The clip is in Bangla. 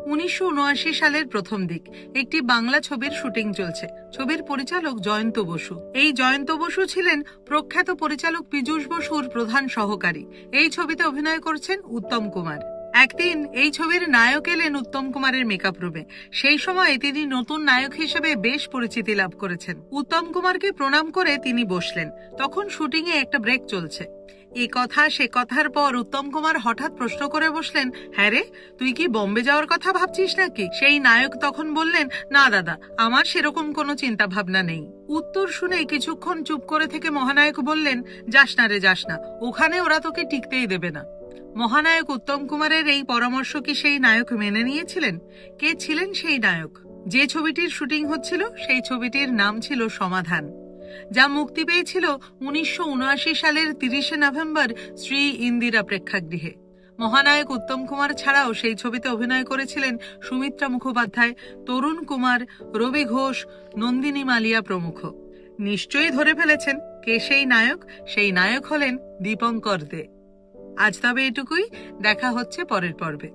1979 সালের প্রথম দিক একটি বাংলা ছবির শুটিং চলছে। ছবির পরিচালক জয়ন্ত বসু। এই জয়ন্ত বসু ছিলেন প্রখ্যাত পরিচালক পীযূষ বসুর প্রধান সহকারী। এই ছবিতে অভিনয় করছেন উত্তম কুমার। একদিন এই ছবির নায়ক এলেন উত্তম কুমারের মেকআপ রুমে। সেই সময় তিনি নতুন নায়ক হিসেবে বেশ পরিচিতি লাভ করেছেন। উত্তম কুমারকে প্রণাম করে তিনি বসলেন। তখন শুটিং এ একটা ব্রেক চলছে। এ কথা সে কথার পর উত্তম কুমার হঠাৎ প্রশ্ন করে বসলেন, হ্যাঁ রে, তুই কি বোম্বে যাওয়ার কথা ভাবছিস নাকি? সেই নায়ক তখন বললেন, না দাদা, আমার সেরকম কোনো চিন্তা ভাবনা নেই। উত্তর শুনে কিছুক্ষণ চুপ করে থেকে মহানায়ক বললেন, যাস না রে, যাস না, ওখানে ওরা তোকে টিকতেই দেবে না। মহানায়ক উত্তম কুমারের এই পরামর্শ কি সেই নায়ক মেনে নিয়েছিলেন? কে ছিলেন সেই নায়ক? যে ছবিটির শুটিং হচ্ছিল সেই ছবিটির নাম ছিল সমাধান, যা মুক্তি পেয়েছিল 1979 সালের 30 নভেম্বর শ্রী ইন্দিরা প্রেক্ষাগৃহে। মহানায়ক উত্তম কুমার ছাড়াও সেই ছবিতে অভিনয় করেছিলেন সুমিত্রা মুখোপাধ্যায়, তরুণ কুমার, রবি ঘোষ, নন্দিনী মালিয়া প্রমুখ। নিশ্চয়ই ধরে ফেলেছেন কে সেই নায়ক। সেই নায়ক হলেন দীপঙ্কর দে। আজ তবে এটুকুই, দেখা হচ্ছে পরের পর্বে।